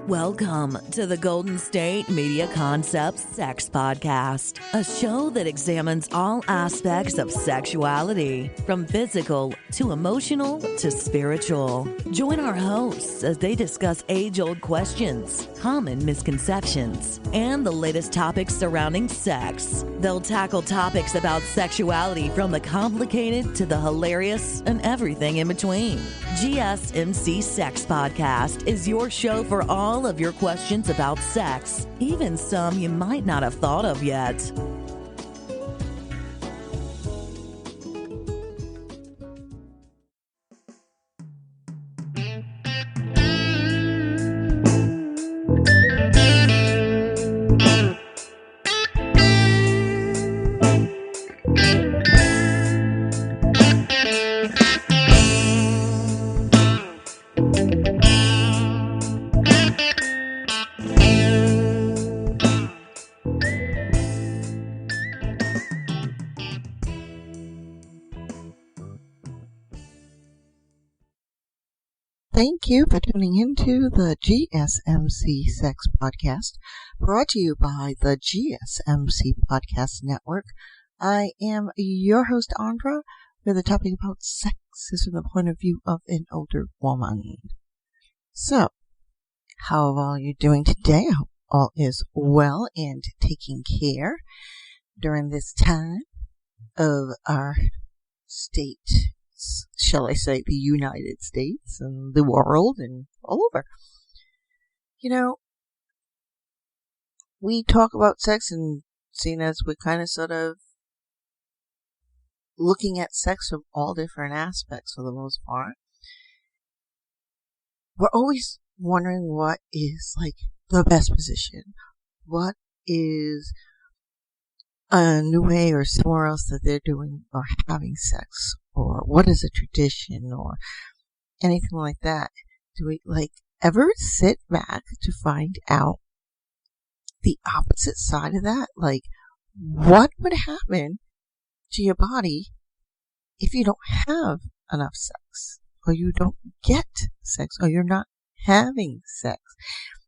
Welcome to the Golden State Media Concepts Sex Podcast, a show that examines all aspects of sexuality, from physical to emotional to spiritual. Join our hosts as they discuss age-old questions, common misconceptions, and the latest topics surrounding sex. They'll tackle topics about sexuality from the complicated to the hilarious and everything in between. GSMC Sex Podcast is your show for all of your questions about sex, even some you might not have thought of yet. Thank you for tuning into the GSMC Sex Podcast, brought to you by the GSMC Podcast Network. I am your host, Andra, where the topic about sex is from the point of view of an older woman. So, how are all you doing today? I hope all is well and taking care during this time of our state, shall I say, the United States and the world and all over. You know, we talk about sex and seeing as we're kind of sort of looking at sex from all different aspects for the most part. We're always wondering what is like the best position. What is a new way or somewhere else that they're doing or having sex, or what is a tradition or anything like that. Do we ever sit back to find out the opposite side of that? Like, what would happen to your body if you don't have enough sex, or you don't get sex, or you're not having sex?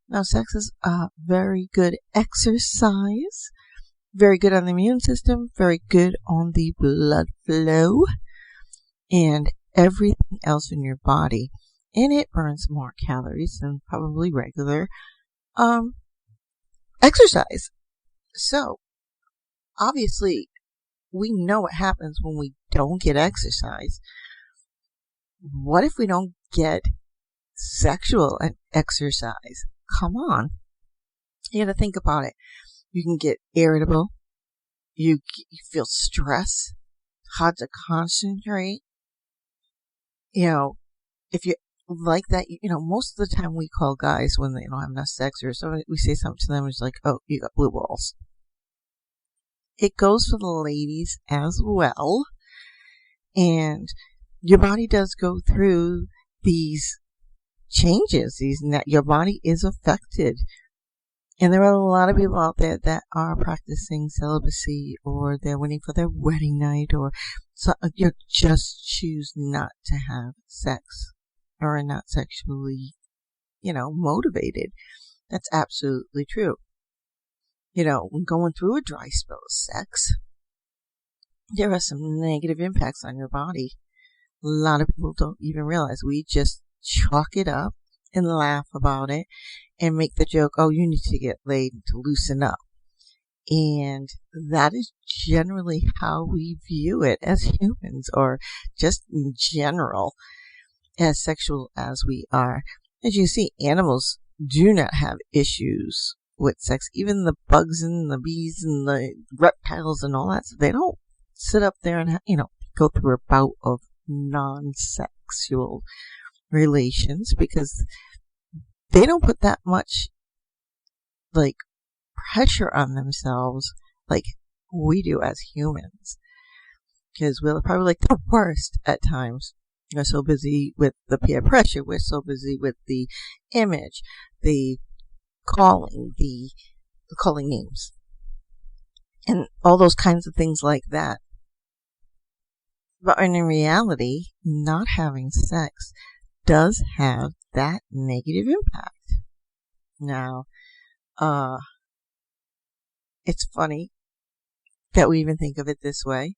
Now, sex is a very good exercise. Very good on the immune system, very good on the blood flow, and everything else in your body. And it burns more calories than probably regular exercise. So, obviously, we know what happens when we don't get exercise. What if we don't get sexual exercise? Come on. You got to think about it. You can get irritable. You feel stress, hard to concentrate. You know, if you like that, most of the time we call guys when they don't have enough sex, or somebody, we say something to them, it's like, oh, you got blue balls. It goes for the ladies as well. And your body does go through these changes. Your body is affected. And there are a lot of people out there that are practicing celibacy, or they're waiting for their wedding night, or you just choose not to have sex, or are not sexually, motivated. That's absolutely true. When going through a dry spell of sex, there are some negative impacts on your body. A lot of people don't even realize. We just chalk it up and laugh about it and make the joke, oh, you need to get laid to loosen up. And that is generally how we view it as humans, or just in general, as sexual as we are. As you see, animals do not have issues with sex. Even the bugs and the bees and the reptiles and all that, so they don't sit up there and, go through a bout of non-sexual relations, because they don't put that much pressure on themselves like we do as humans, because we're probably the worst at times. We're so busy with the peer pressure, we're so busy with the image, the calling names, and all those kinds of things like that. But in reality, not having sex does have that negative impact. Now, it's funny that we even think of it this way,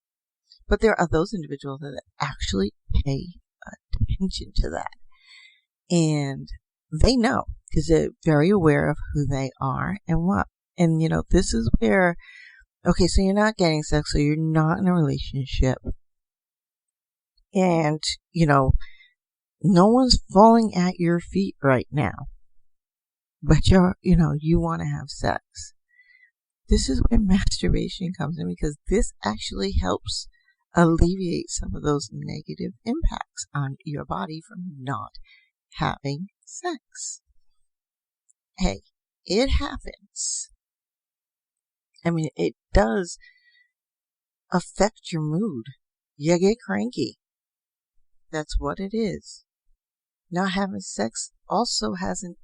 but there are those individuals that actually pay attention to that. And they know, because they're very aware of who they are and what. And, this is where, okay, so you're not getting sex, so you're not in a relationship. And, no one's falling at your feet right now. But you want to have sex. This is where masturbation comes in, because this actually helps alleviate some of those negative impacts on your body from not having sex. Hey, it happens. I mean, it does affect your mood. You get cranky. That's what it is. Not having sex also has an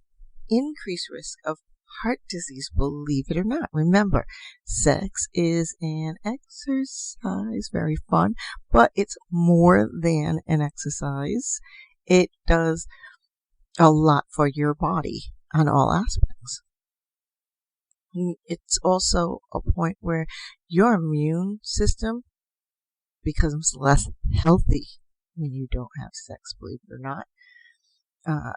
increased risk of heart disease, believe it or not. Remember, sex is an exercise, very fun, but it's more than an exercise. It does a lot for your body on all aspects. It's also a point where your immune system becomes less healthy when you don't have sex, believe it or not.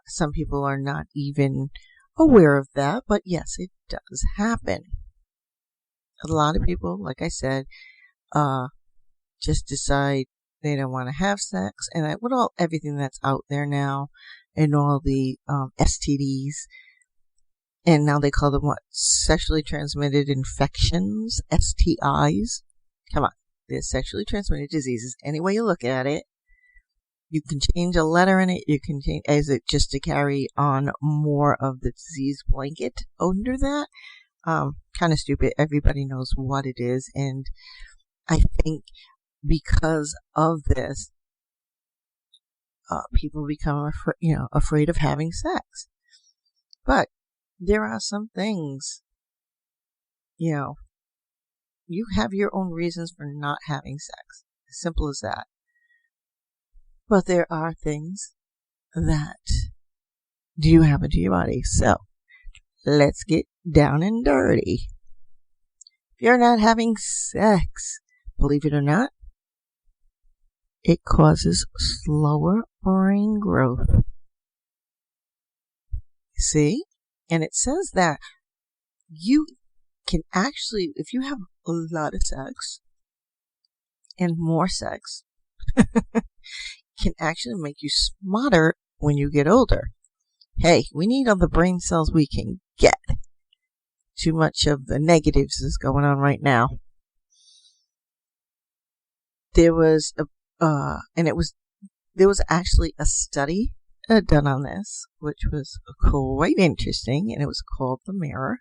Some people are not even aware of that, but yes, it does happen. A lot of people, like I said, just decide they don't want to have sex, and with everything that's out there now, and all the STDs, and now they call them sexually transmitted infections, STIs. Come on, they're sexually transmitted diseases. Any way you look at it, you can change a letter in it. You can change, is it just to carry on more of the disease blanket under that? Kind of stupid. Everybody knows what it is, and I think because of this, people become afraid of having sex. But there are some things, you have your own reasons for not having sex. As simple as that. But there are things that do happen to your body. So, let's get down and dirty. If you're not having sex, believe it or not, it causes slower brain growth. See? And it says that you can actually, if you have a lot of sex and more sex, can actually make you smarter when you get older. Hey, we need all the brain cells we can get. Too much of the negatives is going on right now. There was actually a study done on this, which was quite interesting, and it was called The Mirror.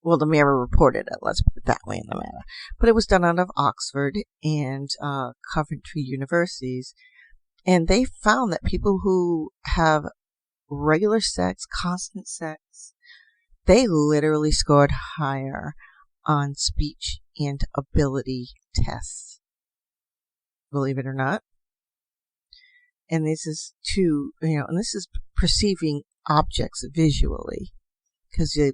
Well, The Mirror reported it, let's put it that way in the matter. But it was done out of Oxford and Coventry universities, and they found that people who have regular sex, constant sex, they literally scored higher on speech and ability tests. Believe it or not. And this is and this is perceiving objects visually, because they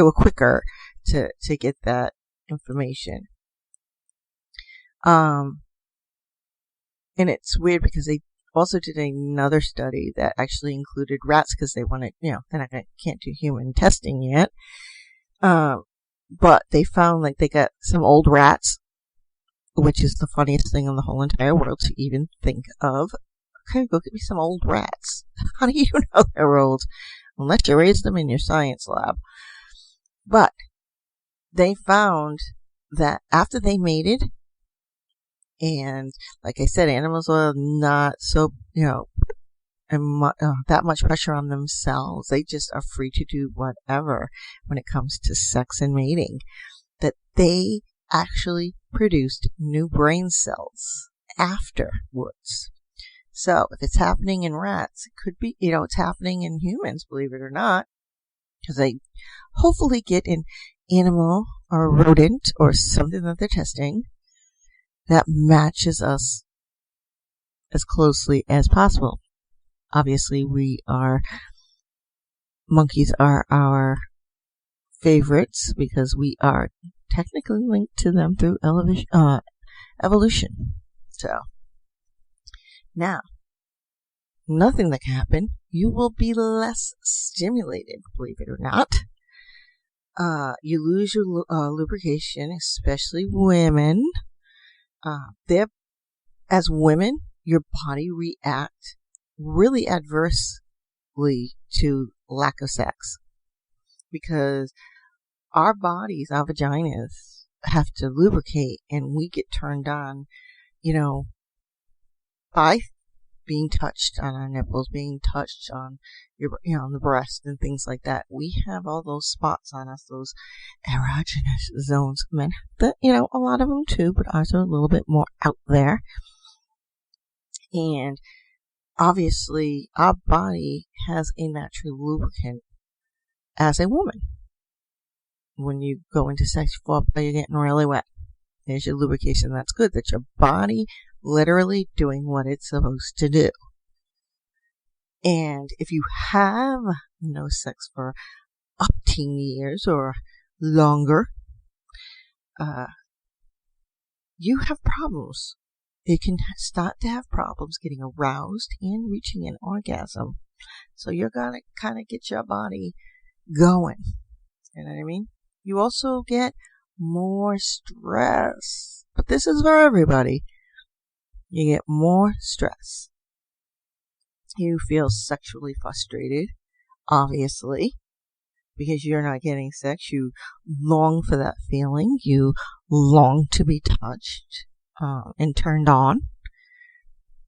were quicker to get that information. And it's weird because they also did another study that actually included rats, because they wanted, can't do human testing yet. But they found they got some old rats, which is the funniest thing in the whole entire world to even think of. Okay, go get me some old rats. How do you know they're old? Unless you raise them in your science lab. But they found that after they mated, and like I said, animals are not so, that much pressure on themselves. They just are free to do whatever when it comes to sex and mating. That they actually produced new brain cells afterwards. So if it's happening in rats, it could be, it's happening in humans, believe it or not, because they hopefully get an animal or a rodent or something that they're testing that matches us as closely as possible. Obviously, we are monkeys are our favorites because we are technically linked to them through evolution. So, now, nothing that can happen. You will be less stimulated, believe it or not. You lose your lubrication, especially women. As women, your body reacts really adversely to lack of sex because our bodies, our vaginas, have to lubricate, and we get turned on, by being touched on our nipples, being touched on on the breast and things like that. We have all those spots on us, those erogenous zones. Men, a lot of them too, but ours are a little bit more out there. And obviously, our body has a natural lubricant as a woman. When you go into sex, you're getting really wet. There's your lubrication. That's good. That's your body literally doing what it's supposed to do. And if you have no sex for up to 10 years or longer, you have problems. You can start to have problems getting aroused and reaching an orgasm. So you're going to kind of get your body going. You know what I mean? You also get more stress. But this is for everybody. You get more stress. You feel sexually frustrated, obviously, because you're not getting sex. You long for that feeling. You long to be touched and turned on.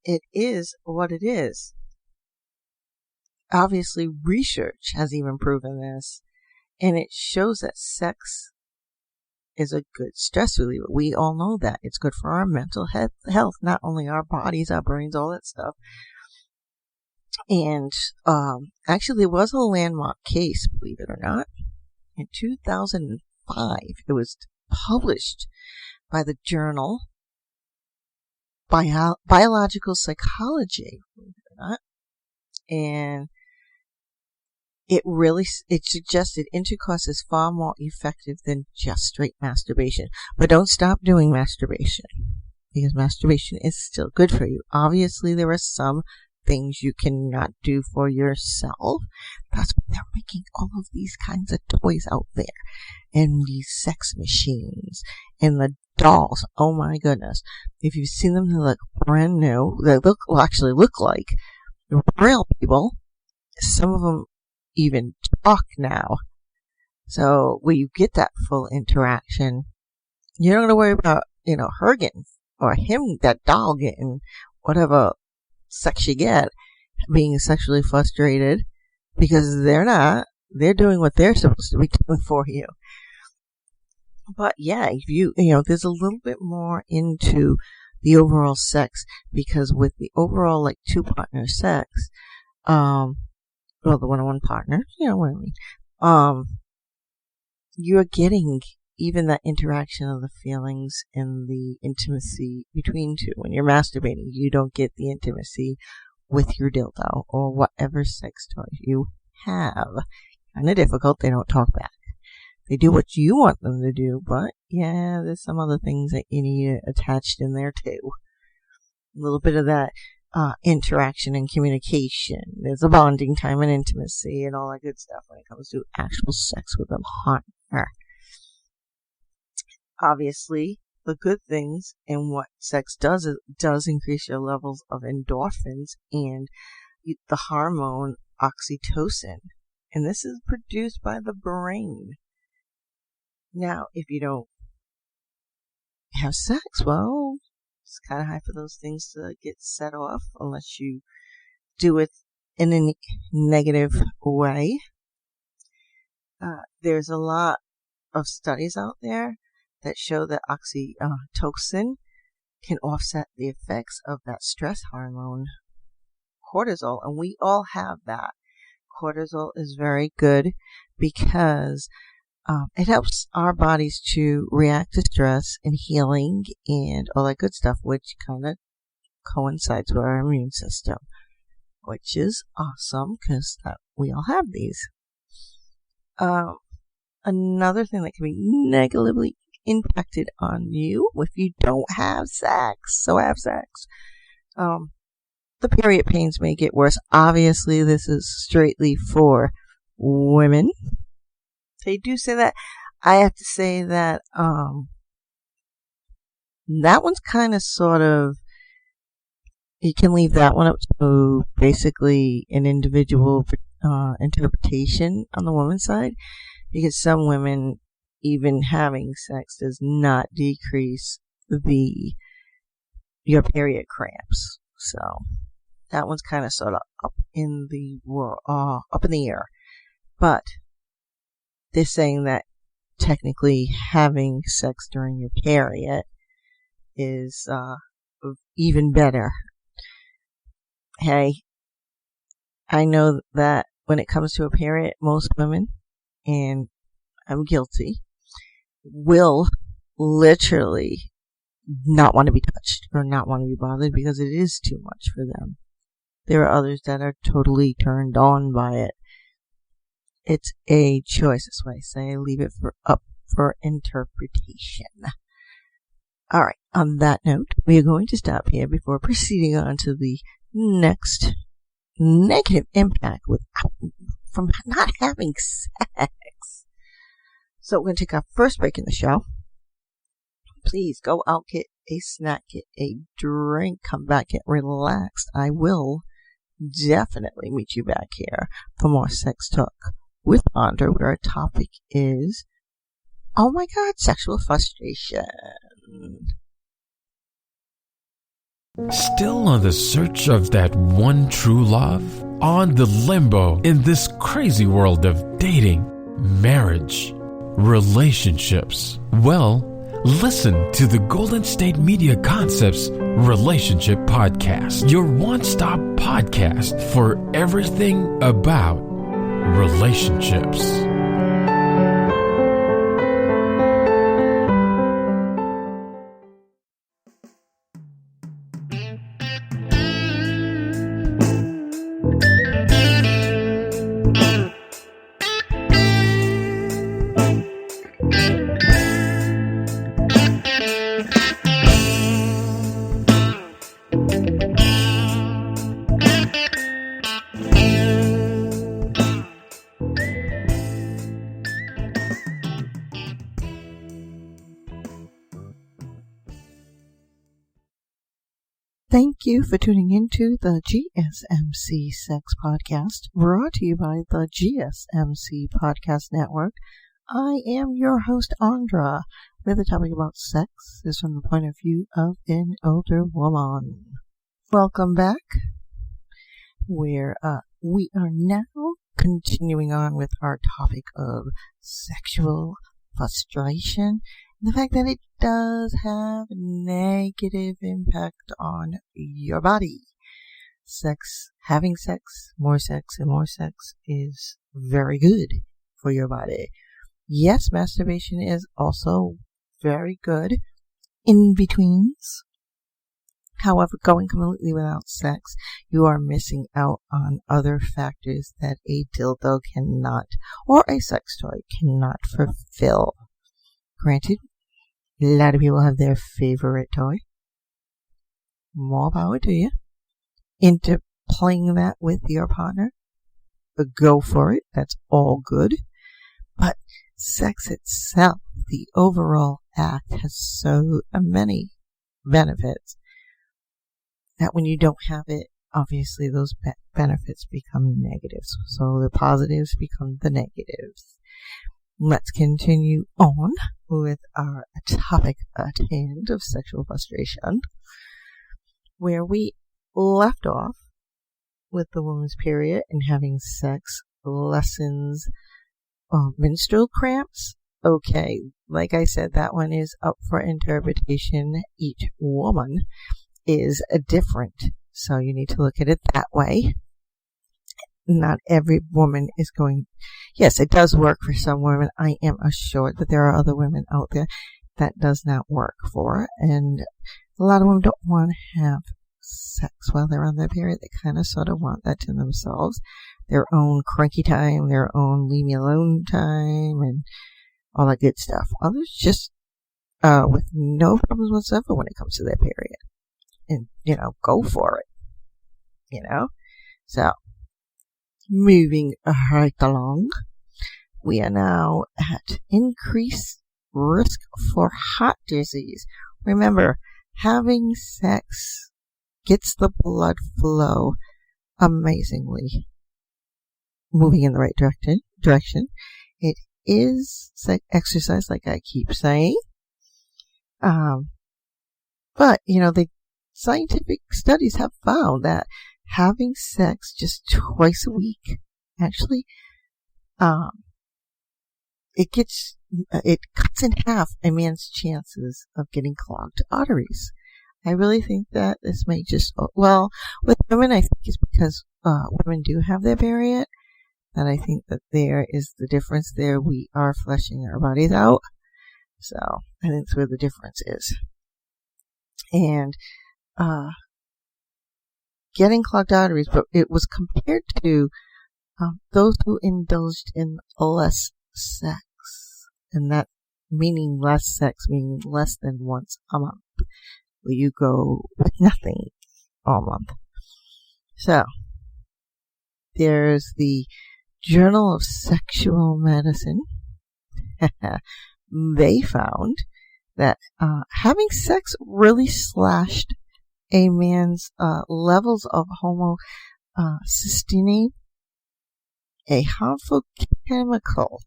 It is what it is. Obviously, research has even proven this, and it shows that sex is a good stress reliever. We all know that. It's good for our mental health, not only our bodies, our brains, all that stuff. And actually, there was a landmark case, believe it or not. In 2005, it was published by the journal Biological Psychology, believe it or not. And it suggested intercourse is far more effective than just straight masturbation. But don't stop doing masturbation, because masturbation is still good for you. Obviously, there are some things you cannot do for yourself. That's why they're making all of these kinds of toys out there, and these sex machines, and the dolls. Oh my goodness. If you've seen them, they look brand new. They actually look like real people. Some of them even talk now. So when you get that full interaction, you don't have to worry about, her getting, or him, that doll getting whatever sex you get, being sexually frustrated, because they're not. They're doing what they're supposed to be doing for you. But yeah, if there's a little bit more into the overall sex, because with the overall, like, 2-partner sex, the one-on-one partner, you know what I mean, you're getting even that interaction of the feelings and the intimacy between two. When you're masturbating, you don't get the intimacy with your dildo or whatever sex toy you have. Kind of difficult. They don't talk back. They do what you want them to do, but yeah, there's some other things that you need attached in there too. A little bit of that interaction and communication. There's a bonding time and intimacy and all that good stuff when it comes to actual sex with a partner. Obviously, the good things and what sex does is it does increase your levels of endorphins and the hormone oxytocin. And this is produced by the brain. Now, if you don't have sex, well, it's kind of hard for those things to get set off unless you do it in a negative way. There's a lot of studies out there that show that oxytocin can offset the effects of that stress hormone, cortisol, and we all have that. Cortisol is very good because it helps our bodies to react to stress and healing and all that good stuff, which kind of coincides with our immune system, which is awesome because we all have these. Another thing that can be negatively impacted on you if you don't have sex. So have sex. The period pains may get worse. Obviously, this is straightly for women. They do say that. I have to say that that one's kind of sort of, you can leave that one up to basically an individual interpretation on the woman's side, because some women, even having sex does not decrease your period cramps. So that one's kind of sort of up in the air. But they're saying that technically having sex during your period is even better. Hey, I know that when it comes to a period, most women, and I'm guilty, will literally not want to be touched or not want to be bothered because it is too much for them. There are others that are totally turned on by it. It's a choice. That's why I say leave it up for interpretation. All right. On that note, we are going to stop here before proceeding on to the next negative impact from not having sex. So we're going to take our first break in the show. Please go out, get a snack, get a drink, come back, get relaxed. I will definitely meet you back here for more sex talk with Andra, where our topic is, oh my God, sexual frustration. Still on the search of that one true love? On the limbo in this crazy world of dating, marriage, relationships? Well, listen to the Golden State Media Concepts Relationship Podcast, your one-stop podcast for everything about relationships. Thank you for tuning into the GSMC Sex Podcast, brought to you by the GSMC Podcast Network. I am your host, Andra, where the topic about sex is from the point of view of an older woman. Welcome back, where we are now continuing on with our topic of sexual frustration. The fact that it does have a negative impact on your body. Having sex, more sex, and more sex is very good for your body. Yes, masturbation is also very good in betweens. However, going completely without sex, you are missing out on other factors that a dildo cannot, or a sex toy cannot fulfill. Granted, a lot of people have their favorite toy. More power to you. Into playing that with your partner, go for it. That's all good. But sex itself, the overall act, has so many benefits that when you don't have it, obviously those benefits become negatives. So the positives become the negatives. Let's continue on with our topic at hand of sexual frustration, where we left off with the woman's period and having sex lessens menstrual cramps. Okay, like I said, that one is up for interpretation. Each woman is different, so you need to look at it that way. Not every woman is going. Yes, it does work for some women. I am assured that there are other women out there that does not work for, and a lot of them don't want to have sex while they're on their period. They kind of sort of want that to themselves. Their own cranky time, their own leave me alone time, and all that good stuff. Others just with no problems whatsoever when it comes to their period. And, go for it. So, moving right along, we are now at increased risk for heart disease. Remember, having sex gets the blood flow amazingly moving in the right direction. It is exercise, like I keep saying. But, the scientific studies have found that having sex just twice a week, actually, it cuts in half a man's chances of getting clogged arteries. I really think that this may with women, I think it's because women do have their period, that I think that there is the difference there. We are fleshing our bodies out. So, I think that's where the difference is. And, getting clogged arteries, but it was compared to those who indulged in less sex. And that meaning less sex, meaning less than once a month. Where you go with nothing all month. So, there's the Journal of Sexual Medicine. They found that having sex really slashed a man's levels of homocysteine, a harmful chemical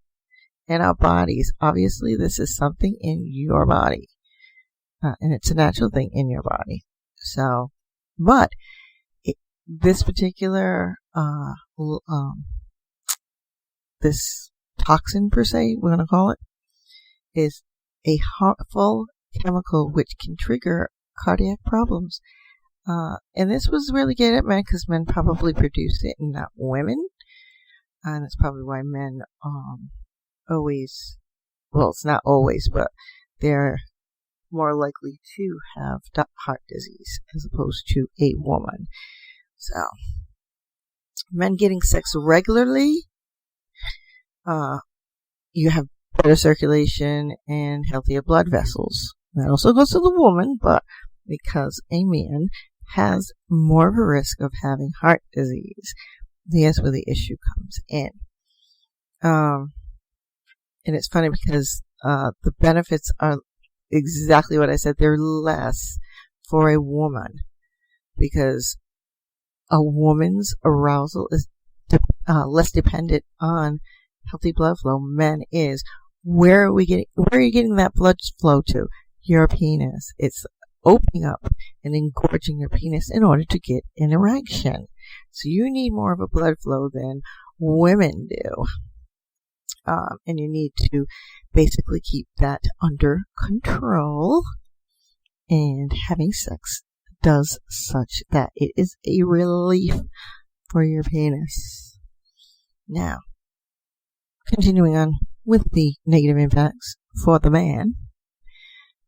in our bodies. Obviously, this is something in your body, and it's a natural thing in your body. So, but this particular this toxin, per se, we're going to call it, is a harmful chemical which can trigger cardiac problems. And this was really good at men because men probably produce it and not women. And that's probably why men always, well, it's not always, but they're more likely to have heart disease as opposed to a woman. So, men getting sex regularly, you have better circulation and healthier blood vessels. That also goes to the woman, but because a man has more of a risk of having heart disease, that's where the issue comes in. And it's funny because the benefits are exactly what I said. They're less for a woman because a woman's arousal is less dependent on healthy blood flow. Men is. Where are you getting that blood flow to? Your penis. It's opening up and engorging your penis in order to get an erection. So you need more of a blood flow than women do. And you need to basically keep that under control. And having sex does such that it is a relief for your penis. Now, continuing on with the negative impacts for the man,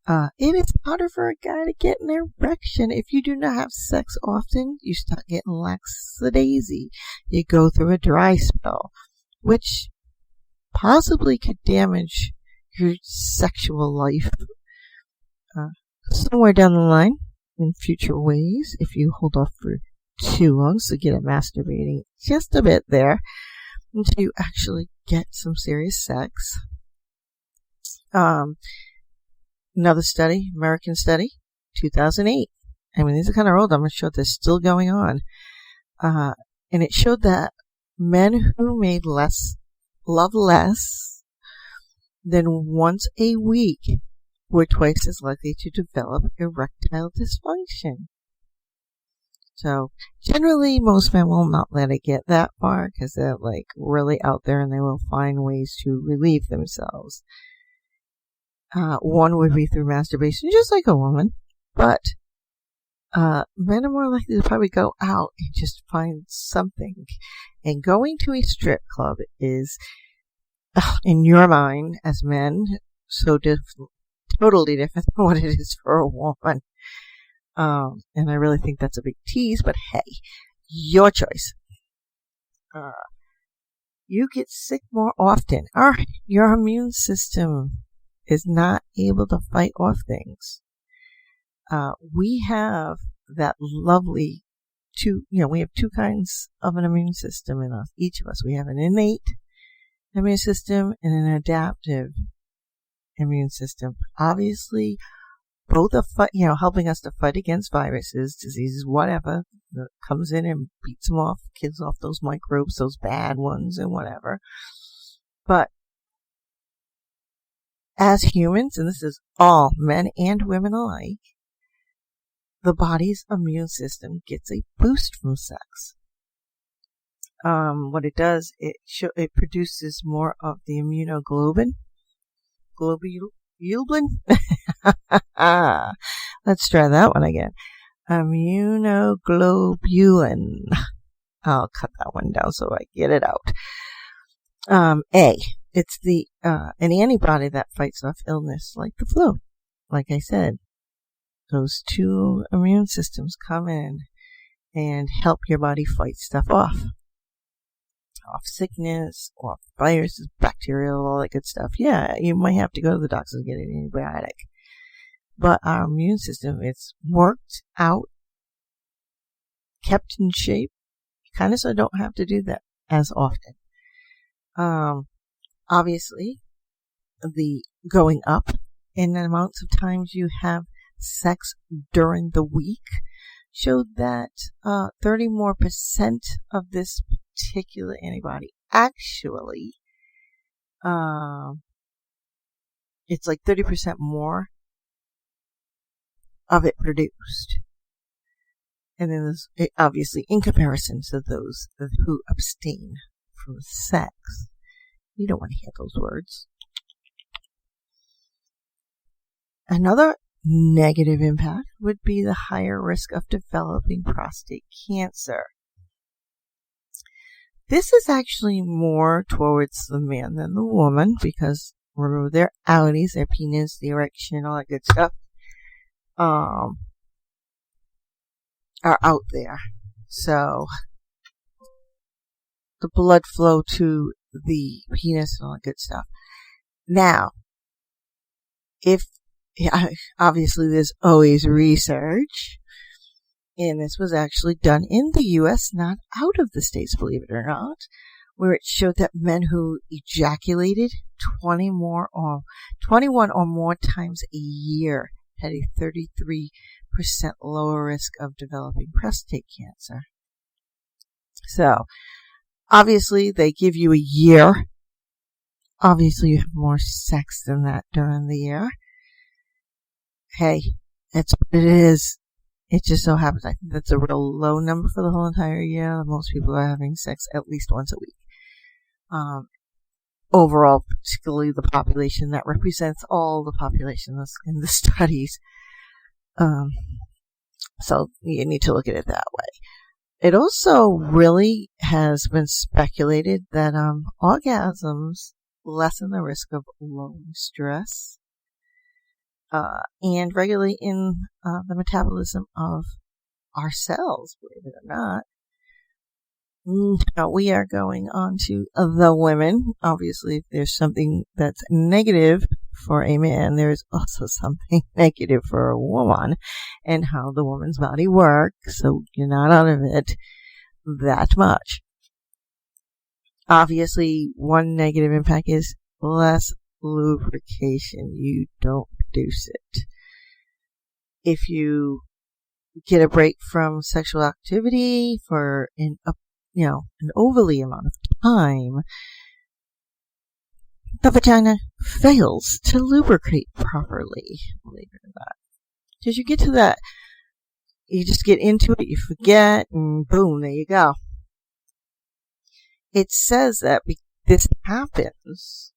it is harder for a guy to get an erection. If you do not have sex often, you start getting lackadaisy. You go through a dry spell, which possibly could damage your sexual life somewhere down the line in future ways if you hold off for too long. So get it masturbating just a bit there until you actually get some serious sex. Another study, American study, 2008. I mean, these are kind of old. I'm sure they're still going on. And it showed that men who made love less than once a week were twice as likely to develop erectile dysfunction. So, generally, most men will not let it get that far because they're like really out there and they will find ways to relieve themselves. One would be through masturbation, just like a woman, but men are more likely to probably go out and just find something. And going to a strip club is, in your mind, as men, so totally different than what it is for a woman. And I really think that's a big tease, but hey, your choice. You get sick more often. Your immune system is not able to fight off things. We have that lovely we have two kinds of an immune system in us, each of us. We have an innate immune system and an adaptive immune system. Obviously, both are helping us to fight against viruses, diseases, whatever that comes in and beats them off, kills off those microbes, those bad ones and whatever. But as humans, and this is all men and women alike, the body's immune system gets a boost from sex. What it does, it produces more of the immunoglobulin. Let's try that one again. Immunoglobulin. I'll cut that one down so I get it out. It's an antibody that fights off illness like the flu. Like I said, those two immune systems come in and help your body fight stuff off sickness, off viruses, bacterial, all that good stuff. Yeah, you might have to go to the doctor and get an antibiotic. But our immune system, it's worked out, kept in shape, kind of so I don't have to do that as often. Obviously, the going up in the amounts of times you have sex during the week showed that 30% more of this particular antibody actually it's like 30% more of it produced. And then there's obviously in comparison to those who abstain from sex. You don't want to hear those words. Another negative impact would be the higher risk of developing prostate cancer. This is actually more towards the man than the woman because remember their outies, their penis, the erection, all that good stuff are out there. So the blood flow to the penis and all that good stuff. Now, obviously there's always research, and this was actually done in the U.S., not out of the States, believe it or not, where it showed that men who ejaculated 21 or more times a year had a 33% lower risk of developing prostate cancer. So, obviously, they give you a year. Obviously, you have more sex than that during the year. Hey, that's what it is. It just so happens, I think that's a real low number for the whole entire year. Most people are having sex at least once a week. Overall, particularly the population that represents all the population that's in the studies. So you need to look at it that way. It also really has been speculated that orgasms lessen the risk of lung stress and regulate in the metabolism of our cells, believe it or not. Now we are going on to the women. Obviously, if there's something that's negative for a man, there's also something negative for a woman and how the woman's body works, so you're not out of it that much. Obviously, one negative impact is less lubrication. You don't produce it. If you get a break from sexual activity for an overly amount of time, the vagina fails to lubricate properly, believe it or not. Because you get to that, you just get into it, you forget, and boom, there you go. It says that this happens,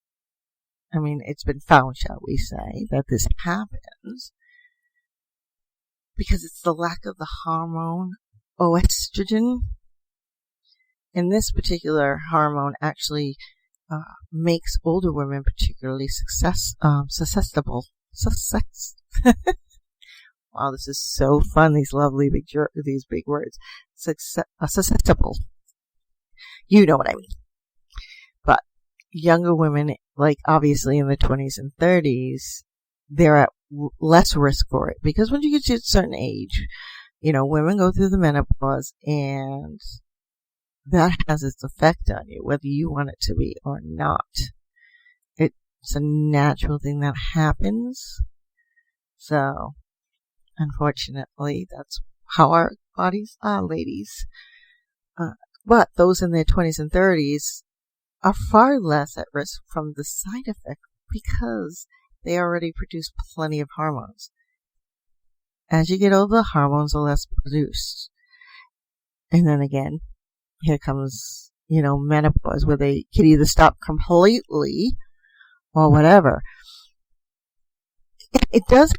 it's been found, shall we say, that this happens because it's the lack of the hormone estrogen. And this particular hormone actually makes older women particularly susceptible. Wow, this is so fun. These lovely these big words. Susceptible. You know what I mean. But younger women, like obviously in the 20s and 30s, they're at less risk for it. Because when you get to a certain age, women go through the menopause, and that has its effect on you, whether you want it to be or not. It's a natural thing that happens. So, unfortunately, that's how our bodies are, ladies. But those in their 20s and 30s are far less at risk from the side effect because they already produce plenty of hormones. As you get older, hormones are less produced. And then again, here comes, menopause, where they can either stop completely or whatever. It goes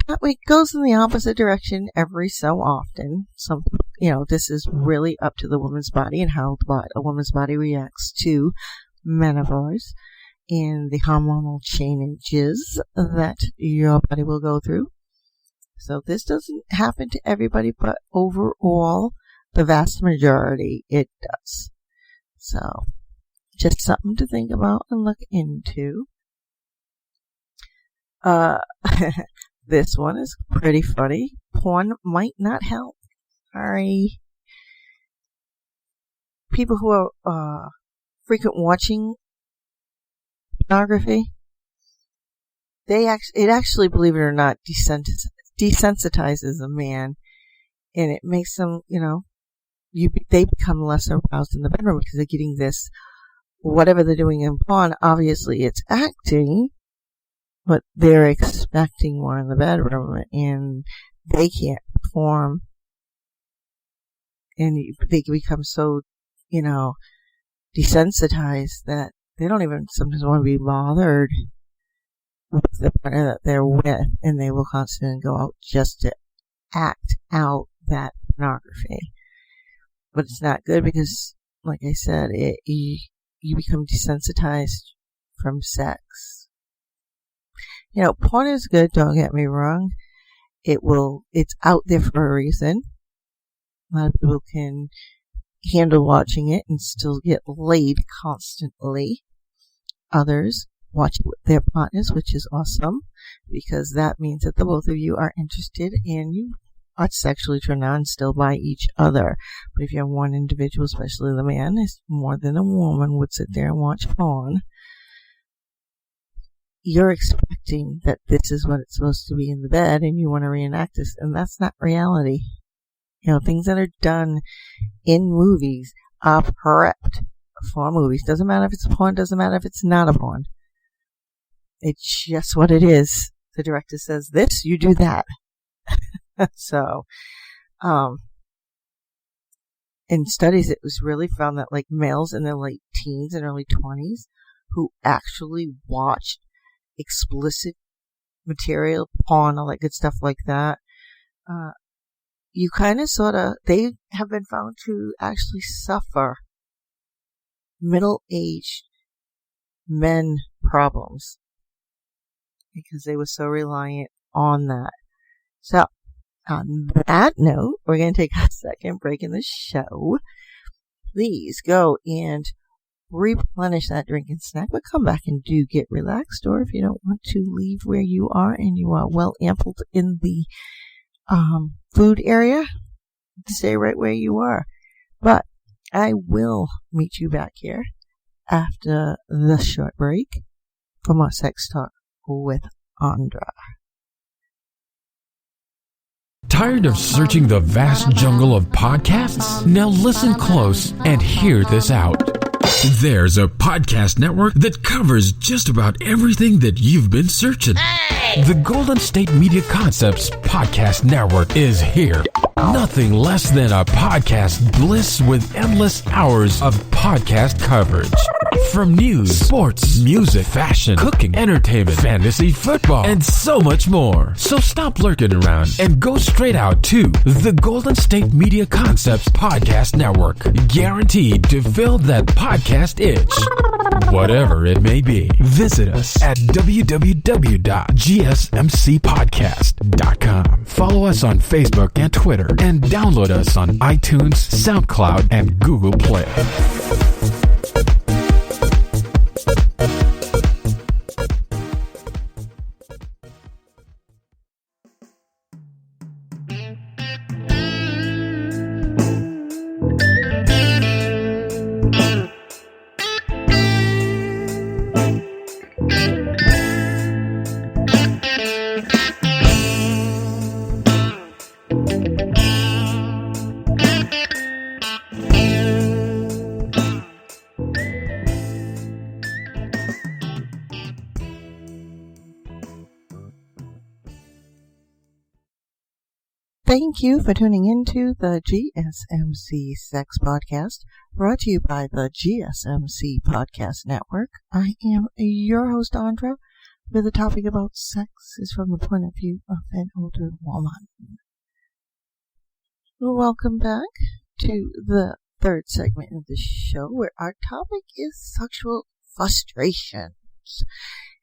in the opposite direction every so often. This is really up to the woman's body and how a woman's body reacts to menopause and the hormonal changes that your body will go through. So this doesn't happen to everybody, but overall, the vast majority, it does. So, just something to think about and look into. This one is pretty funny. Porn might not help. Sorry. People who are frequent watching pornography, it actually, believe it or not, desensitizes a man, and it makes them, they become less aroused in the bedroom because they're getting this, whatever they're doing in porn, obviously it's acting, but they're expecting more in the bedroom, and they can't perform, and they become so, desensitized that they don't even sometimes want to be bothered with the partner that they're with, and they will constantly go out just to act out that pornography. But it's not good because, like I said, you become desensitized from sex. Porn is good, don't get me wrong. It's out there for a reason. A lot of people can handle watching it and still get laid constantly. Others watch it with their partners, which is awesome, because that means that the both of you are interested and you are sexually turned on still by each other. But if you have one individual, especially the man, is more than a woman would sit there and watch porn, you're expecting that this is what it's supposed to be in the bed, and you want to reenact this, and that's not reality. Things that are done in movies are prepped for movies. Doesn't matter if it's porn, doesn't matter if it's not a porn. It's just what it is. The director says this, you do that. So, in studies, it was really found that males in their late teens and early 20s who actually watched explicit material, porn, all that good stuff like that, you kind of they have been found to actually suffer middle-aged men problems because they were so reliant on that. So, on that note, we're going to take a second break in the show. Please go and replenish that drink and snack, but come back and do get relaxed, or if you don't want to leave where you are and you are well ampled in the food area, stay right where you are. But I will meet you back here after the short break for more sex talk with Andra. Tired of searching the vast jungle of podcasts? Now listen close and hear this out. There's a podcast network that covers just about everything that you've been searching. Hey! The Golden State Media Concepts Podcast Network is here. Nothing less than a podcast bliss with endless hours of podcast coverage. From news, sports, music, fashion, cooking, entertainment, fantasy, football, and so much more. So stop lurking around and go straight out to the Golden State Media Concepts Podcast Network. Guaranteed to fill that podcast itch. whatever it may be. Visit us at www.gsmcpodcast.com. Follow us on Facebook and Twitter, and download us on iTunes, SoundCloud, and Google Play. Thank you for tuning into the GSMC Sex Podcast, brought to you by the GSMC Podcast Network. I am your host, Andra, where the topic about sex is from the point of view of an older woman. Welcome back to the third segment of the show, where our topic is sexual frustrations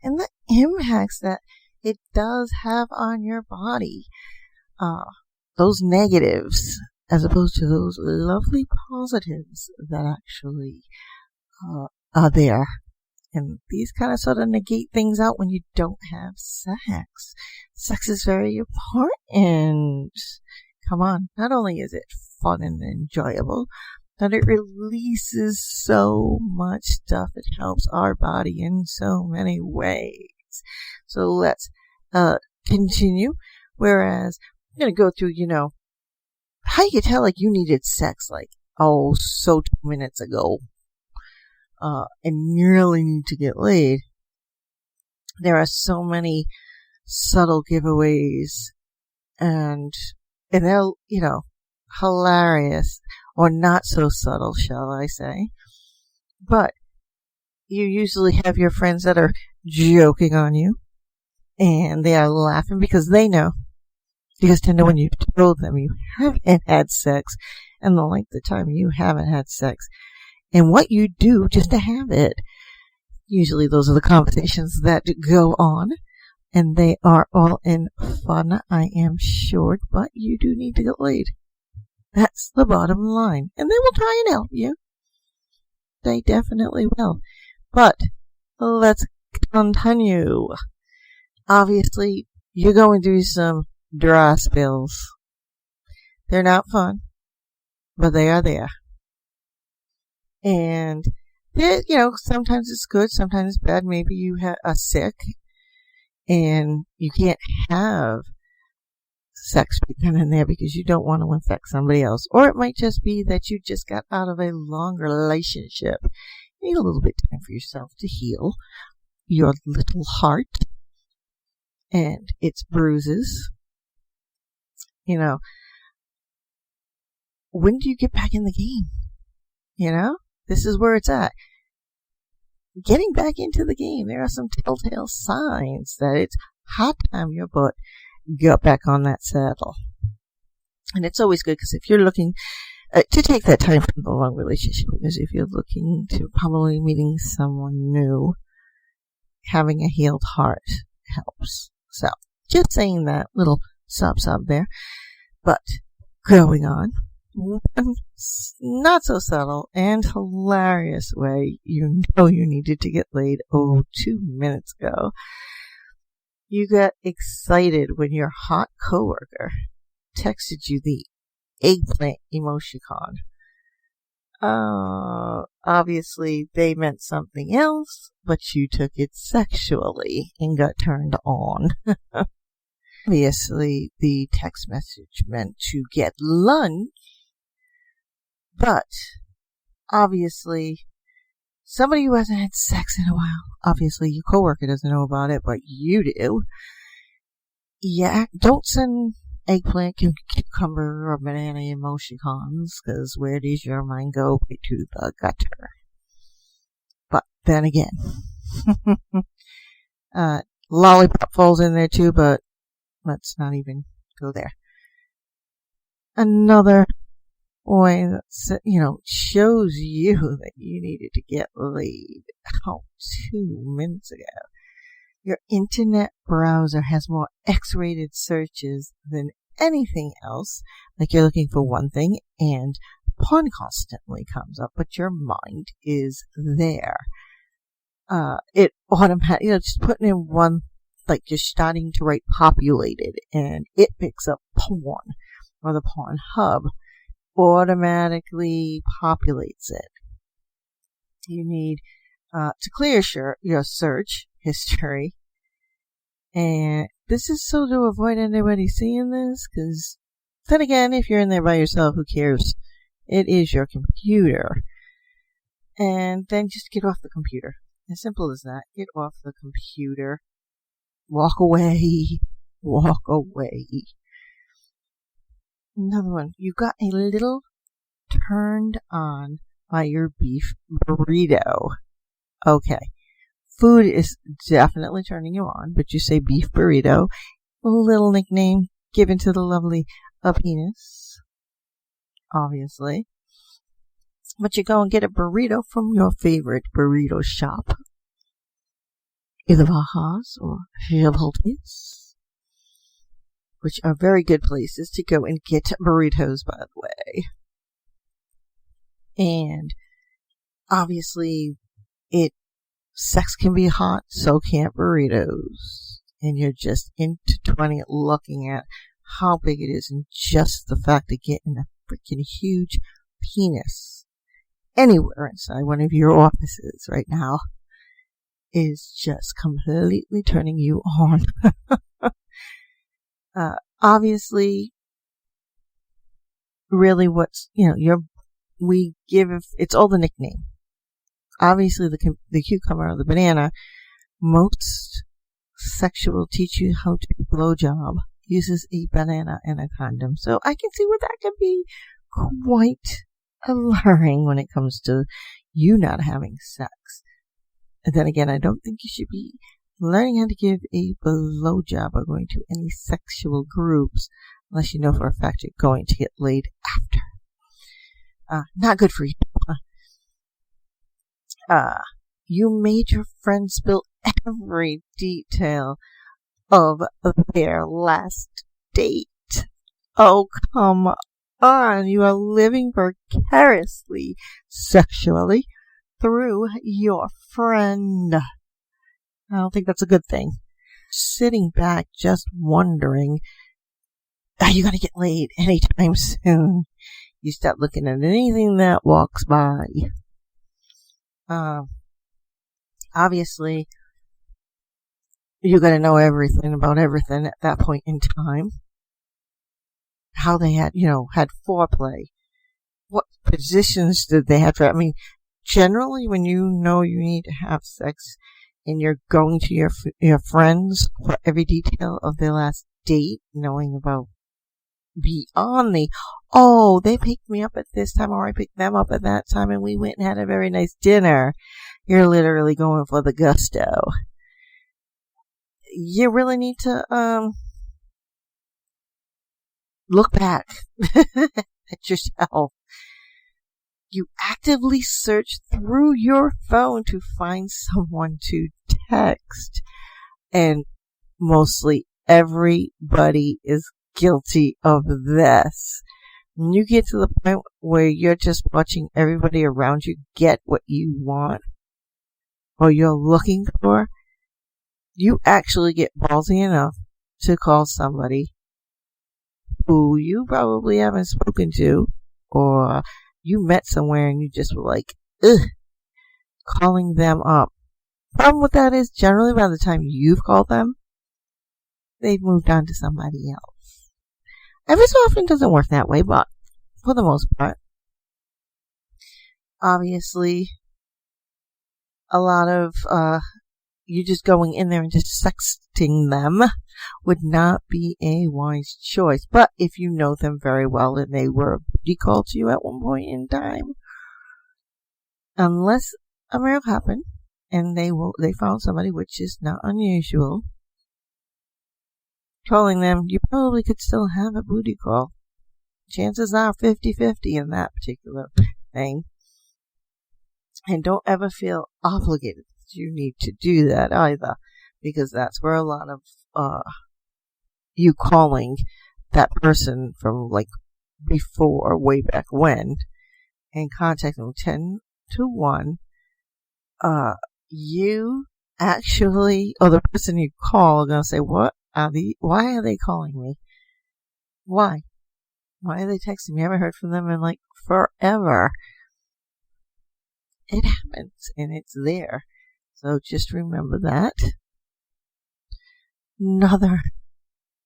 and the impacts that it does have on your body. Those negatives as opposed to those lovely positives that actually are there. And these kind of sort of negate things out when you don't have sex. Sex is very important. Come on, not only is it fun and enjoyable, but it releases so much stuff. It helps our body in so many ways. So let's continue. Whereas I'm going to go through, how you could tell like you needed sex like, 2 minutes ago, and you really need to get laid. There are so many subtle giveaways, and they're, hilarious, or not so subtle, shall I say. But you usually have your friends that are joking on you, and they are laughing because they know. Because to know when you've told them you haven't had sex, and the length of time you haven't had sex, and what you do just to have it. Usually those are the conversations that go on, and they are all in fun, I am sure, but you do need to get laid. That's the bottom line. And they will try and help you. They definitely will. But let's continue. Obviously, you're going through some dry spells. They're not fun, but they are there. And sometimes it's good, sometimes it's bad. Maybe you are sick and you can't have sex then and there because you don't want to infect somebody else. Or it might just be that you just got out of a long relationship. You need a little bit of time for yourself to heal your little heart and its bruises. When do you get back in the game? This is where it's at. Getting back into the game, there are some telltale signs that it's high time your butt got back on that saddle. And it's always good because if you're looking to take that time from the long relationship, because if you're looking to probably meeting someone new, having a healed heart helps. So, just saying that little sob there. But going on, one not so subtle and hilarious way you needed to get laid 2 minutes ago. You got excited when your hot coworker texted you the eggplant emoticon. Obviously they meant something else, but you took it sexually and got turned on. Obviously, the text message meant to get lunch, but obviously, somebody who hasn't had sex in a while, obviously your coworker doesn't know about it, but you do. Yeah, don't send eggplant, cucumber, or banana emoticons, because where does your mind go? Right to the gutter. But then again, lollipop falls in there too, but let's not even go there. Another way that, shows you that you needed to get laid 2 minutes ago. Your internet browser has more X-rated searches than anything else. Like you're looking for one thing and porn constantly comes up, but your mind is there. It automatically, just putting in one, like you're starting to write populated and it picks up porn or the porn hub, automatically populates it. You need to clear your search history. And this is so to avoid anybody seeing this, because then again, if you're in there by yourself, who cares? It is your computer. And then just get off the computer. As simple as that. Get off the computer. Walk away. Walk away. Another one. You got a little turned on by your beef burrito. Okay. Food is definitely turning you on, but you say beef burrito. A little nickname given to the lovely penis. Obviously. But you go and get a burrito from your favorite burrito shop. Either Baja's or Chipotle's, which are very good places to go and get burritos, by the way. And obviously, sex can be hot, so can't burritos. And you're just into 20 looking at how big it is, and just the fact of getting a freaking huge penis anywhere inside one of your offices right now is just completely turning you on. Obviously, really it's all the nickname. Obviously, the cucumber or the banana, most sexual teach you how to blowjob uses a banana and a condom. So I can see where that can be quite alluring when it comes to you not having sex. And then again, I don't think you should be learning how to give a blowjob or going to any sexual groups unless you know for a fact you're going to get laid after. Not good for you. You made your friend spill every detail of their last date. Oh, come on. You are living vicariously sexually through your friend. I don't think that's a good thing. Sitting back just wondering, are you going to get laid anytime soon? You start looking at anything that walks by. Obviously, you got to know everything about everything at that point in time. How they had foreplay. What positions did they have? Generally, when you know you need to have sex and you're going to your friends for every detail of their last date, knowing about beyond they picked me up at this time, or I picked them up at that time, and we went and had a very nice dinner. You're literally going for the gusto. You really need to look back at yourself. You actively search through your phone to find someone to text. And mostly everybody is guilty of this. When you get to the point where you're just watching everybody around you get what you want or you're looking for, you actually get ballsy enough to call somebody who you probably haven't spoken to, or you met somewhere and you just were like, ugh, calling them up. Problem with that is, generally by the time you've called them, they've moved on to somebody else. Every so often it doesn't work that way, but for the most part, obviously, a lot of you just going in there and just sexting them would not be a wise choice. But if you know them very well and they were a booty call to you at one point in time, unless a miracle happened and they found somebody, which is not unusual, calling them, you probably could still have a booty call. chances are 50-50 in that particular thing. And don't ever feel obligated that you need to do that either, because that's where a lot of you calling that person from like before, way back when, and contacting them 10 to 1, you actually, or the person you call are going to say, why are they calling me? Why are they texting me? I haven't heard from them in like forever. It happens, and it's there. So just remember that. Another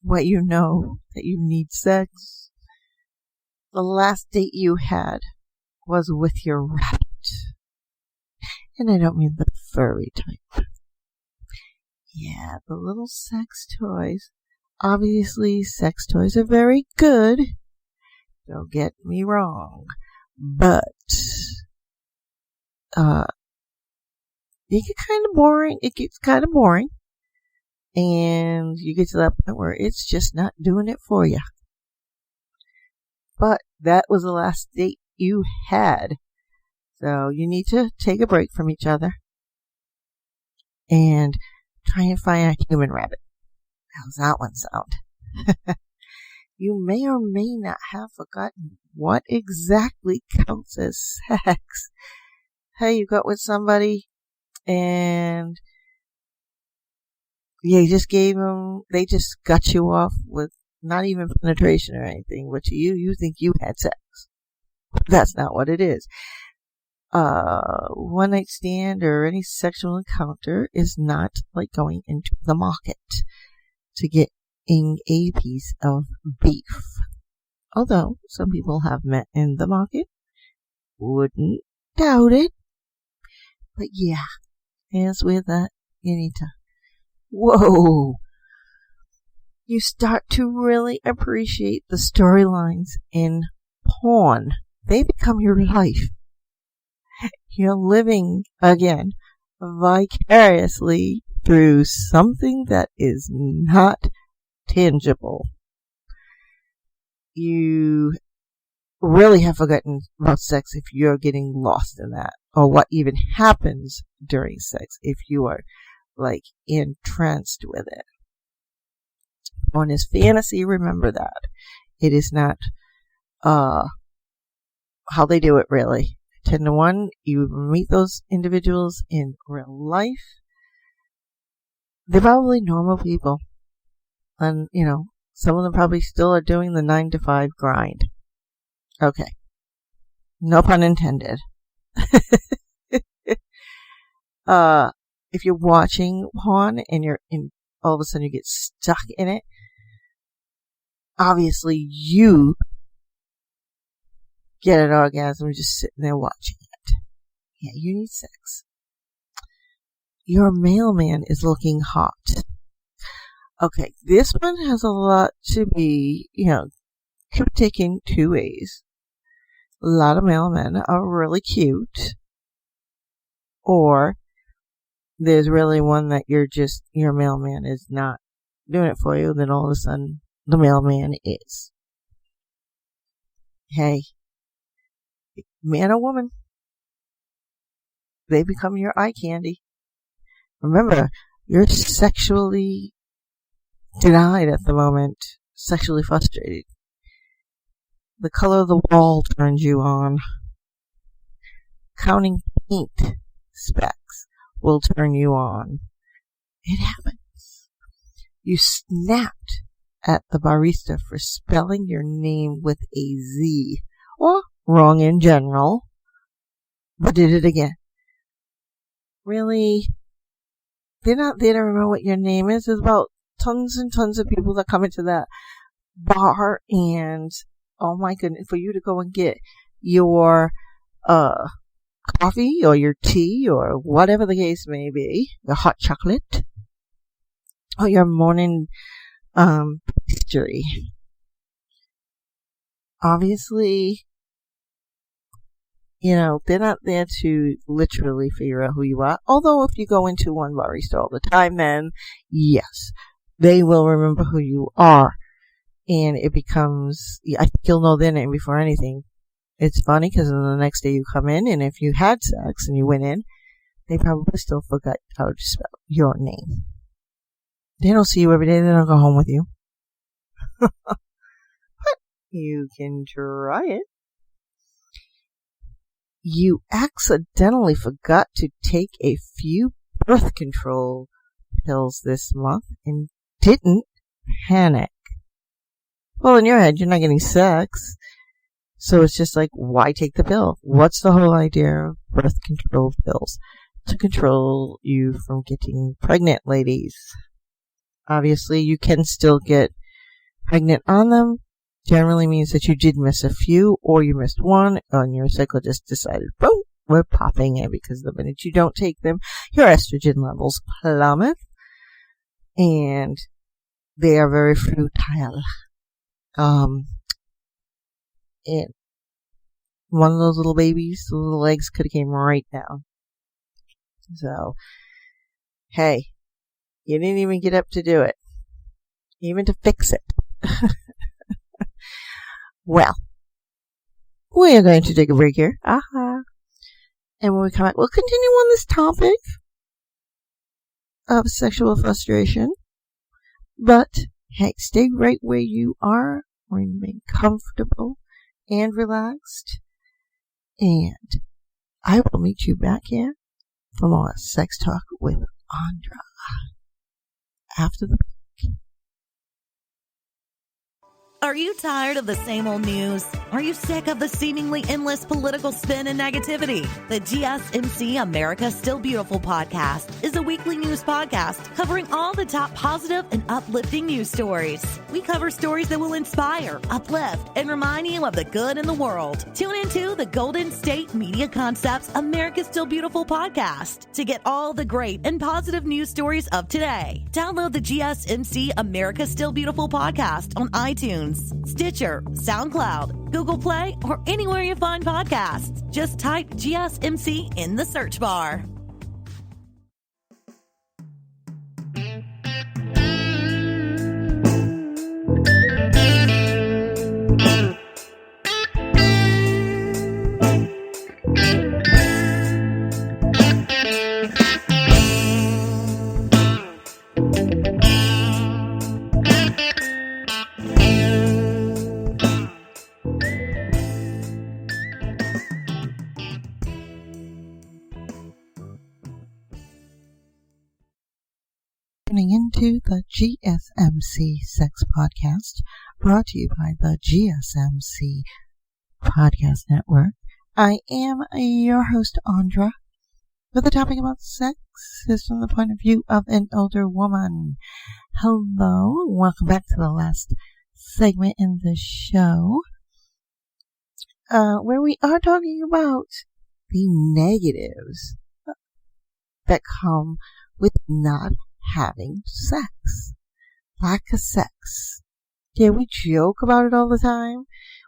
way you know that you need sex. The last date you had was with your rabbit. And I don't mean the furry type. Yeah, the little sex toys. Obviously, sex toys are very good. Don't get me wrong. But it gets kind of boring. And you get to that point where it's just not doing it for you. But that was the last date you had. So you need to take a break from each other and try and find a human rabbit. How's that one sound? You may or may not have forgotten what exactly counts as sex. Hey, you got with somebody and they just got you off with not even penetration or anything, but you think you had sex. That's not what it is. One night stand or any sexual encounter is not like going into the market to get a piece of beef. Although some people have met in the market. Wouldn't doubt it. But yeah, as with that, you need to, whoa, you start to really appreciate the storylines in porn. They become your life. You're living, again, vicariously through something that is not tangible. You really have forgotten about sex if you're getting lost in that, or what even happens during sex if you are like entranced with it. Porn is fantasy, remember that. It is not how they do it really. 10 to 1, you meet those individuals in real life. They're probably normal people. And, some of them probably still are doing the 9 to 5 grind. Okay. No pun intended. If you're watching porn and all of a sudden you get stuck in it, obviously you get an orgasm just sitting there watching it. Yeah, you need sex. Your mailman is looking hot. Okay, this one has a lot to be, could be taken two ways. A lot of mailmen are really cute. Or there's really one that your mailman is not doing it for you, then all of a sudden the mailman is. Hey, man or woman, they become your eye candy. Remember, you're sexually denied at the moment, sexually frustrated. The color of the wall turns you on. Counting paint specks will turn you on. It happens. You snapped at the barista for spelling your name with a Z, or wrong in general, but did it again. Really? They're not there to remember what your name is. There's about tons and tons of people that come into that bar, and oh my goodness, for you to go and get your coffee or your tea or whatever the case may be, your hot chocolate or your morning pastry. Obviously, they're not there to literally figure out who you are. Although if you go into one barista all the time, then yes, they will remember who you are. And it becomes, I think you'll know then before anything. It's funny because the next day you come in, and if you had sex and you went in, they probably still forgot how to spell your name. They don't see you every day. They don't go home with you. But you can try it. You accidentally forgot to take a few birth control pills this month and didn't panic. Well, in your head, you're not getting sex. So it's just like, why take the pill? What's the whole idea of birth control pills? To control you from getting pregnant, ladies. Obviously, you can still get pregnant on them. Generally means that you did miss a few, or you missed one, and your cycle just decided, boom, we're popping in, because the minute you don't take them, your estrogen levels plummet, and they are very futile. And one of those little babies, the little legs could have came right down. So, hey, you didn't even get up to do it, even to fix it. Well, we are going to take a break here. And when we come back, we'll continue on this topic of sexual frustration. But, hey, stay right where you are. Remain comfortable and relaxed. And I will meet you back here for more Sex Talk with Andra after the break. Are you tired of the same old news? Are you sick of the seemingly endless political spin and negativity? The GSMC America's Still Beautiful podcast is a weekly news podcast covering all the top positive and uplifting news stories. We cover stories that will inspire, uplift, and remind you of the good in the world. Tune into the Golden State Media Concepts America's Still Beautiful podcast to get all the great and positive news stories of today. Download the GSMC America's Still Beautiful podcast on iTunes, Stitcher, SoundCloud, Google Play, or anywhere you find podcasts. Just type GSMC in the search bar. Tuning into the GSMC Sex Podcast, brought to you by the GSMC Podcast Network. I am your host, Andra, with the topic about sex is from the point of view of an older woman. Hello, welcome back to the last segment in the show, where we are talking about the negatives that come with not having sex. Lack of sex. Yeah, we joke about it all the time.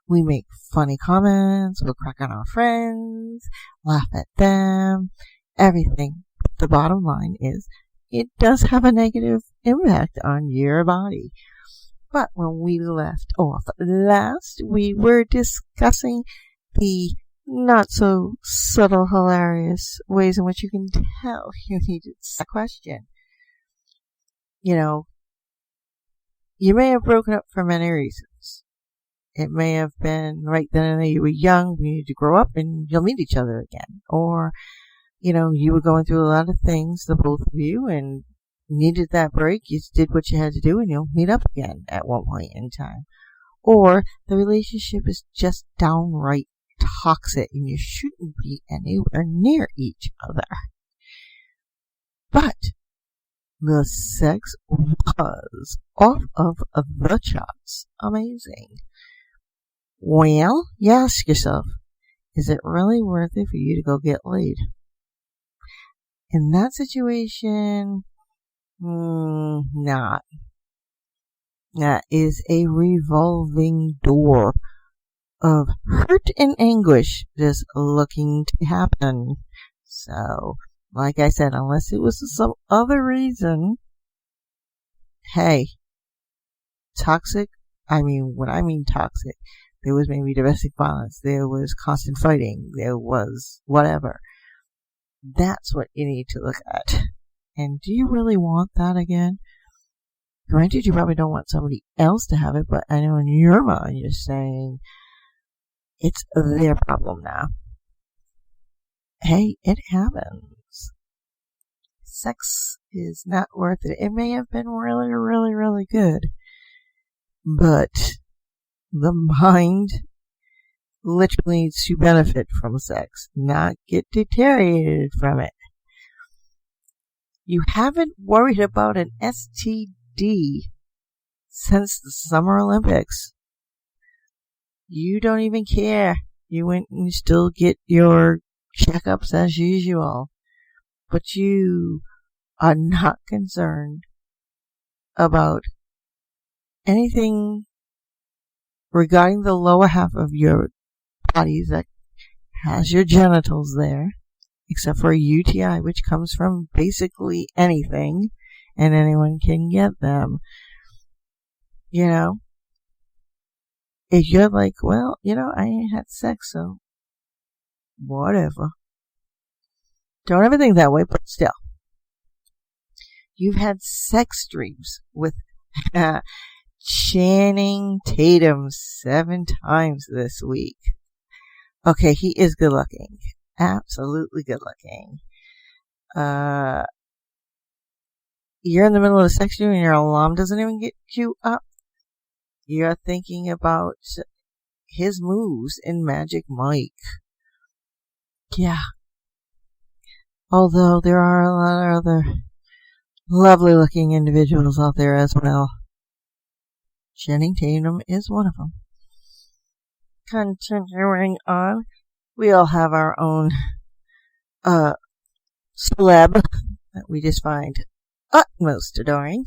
We make funny comments. We'll crack on our friends, laugh at them, everything. But the bottom line is, it does have a negative impact on your body. But when we left off last, we were discussing the not so subtle, hilarious ways in which you can tell you needed a question. You know, you may have broken up for many reasons. It may have been right then and there you were young, you need to grow up and you'll meet each other again. Or, you know, you were going through a lot of things, the both of you, and needed that break. You did what you had to do and you'll meet up again at one point in time. Or the relationship is just downright toxic and you shouldn't be anywhere near each other. But the sex was off of the charts. Amazing. Well, you ask yourself, is it really worth it for you to go get laid? In that situation, not. That is a revolving door of hurt and anguish just looking to happen. So, like I said, unless it was some other reason, hey, toxic When I mean toxic, there was maybe domestic violence, there was constant fighting, there was whatever. That's what you need to look at. And do you really want that again? Granted, you probably don't want somebody else to have it, but I know in your mind you're saying it's their problem now. Hey, it happens. Sex is not worth it. It may have been really, really, really good, but the mind literally needs to benefit from sex, not get deteriorated from it. You haven't worried about an STD since the Summer Olympics. You don't even care. You went and still get your checkups as usual. But you are not concerned about anything regarding the lower half of your body that has your genitals there, except for a UTI, which comes from basically anything, and anyone can get them. You know? If you're like, well, I ain't had sex, so whatever. Don't ever think that way, but still. You've had sex dreams with Channing Tatum 7 times this week. Okay, he is good looking. Absolutely good looking. You're in the middle of a sex dream and your alarm doesn't even get you up. You're thinking about his moves in Magic Mike. Yeah. Although there are a lot of other lovely looking individuals out there as well. Channing Tatum is one of them. Continuing on, we all have our own celeb that we just find utmost adoring.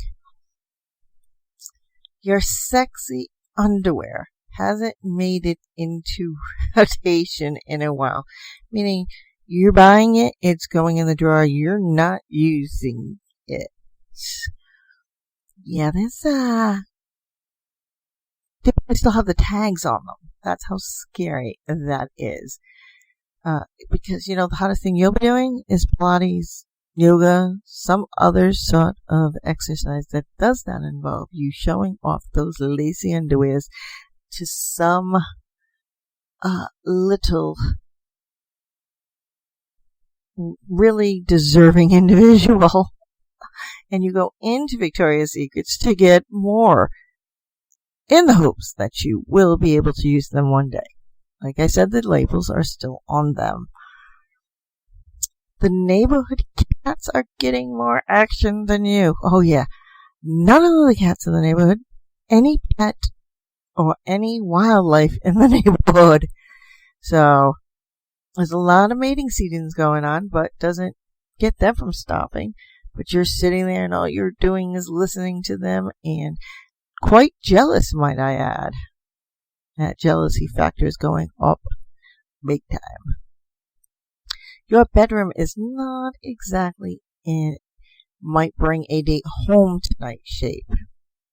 Your sexy underwear hasn't made it into rotation in a while. Meaning, you're buying it, it's going in the drawer, you're not using it. Yeah, there's they still have the tags on them. That's how scary that is. Because, the hottest thing you'll be doing is Pilates, yoga, some other sort of exercise that does not involve you showing off those lacy underwears to some little really deserving individual. And you go into Victoria's Secrets to get more in the hopes that you will be able to use them one day. Like I said, the labels are still on them. The neighborhood cats are getting more action than you. Oh yeah, none of the cats in the neighborhood, any pet or any wildlife in the neighborhood. So there's a lot of mating seasons going on, but doesn't get them from stopping. But you're sitting there and all you're doing is listening to them and quite jealous, might I add. That jealousy factor is going up big time. Your bedroom is not exactly in might bring a date home tonight shape.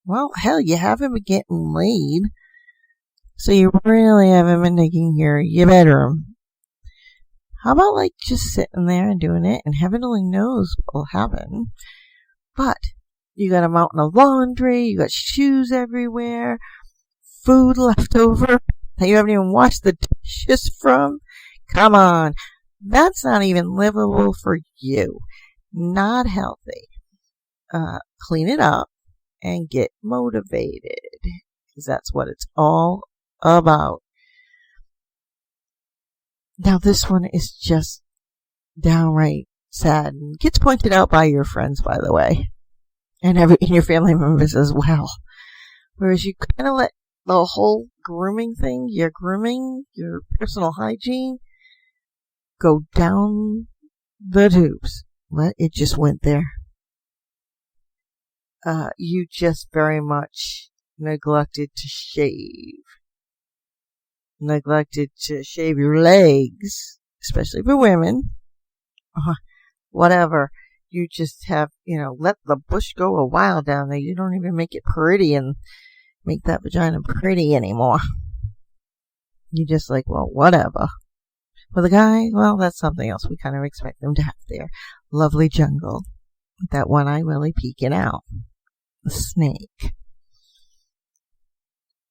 Well, hell, you haven't been getting laid, so you really haven't been taking care of your bedroom. How about just sitting there and doing it, and heaven only knows what will happen. But you got a mountain of laundry, you got shoes everywhere, food left over that you haven't even washed the dishes from. Come on, that's not even livable for you. Not healthy. Clean it up and get motivated, because that's what it's all about. Now this one is just downright sad and gets pointed out by your friends, by the way, and your family members as well. Whereas you kind of let the whole grooming thing, your grooming, your personal hygiene, go down the tubes. It just went there. You just very much neglected to shave. Neglected to shave your legs, especially for women. Whatever. You just have, let the bush go a while down there. You don't even make it pretty, and make that vagina pretty anymore. You're just like, well, whatever. For the guy, well, that's something else. We kind of expect them to have their lovely jungle with that one eye really peeking out. The snake.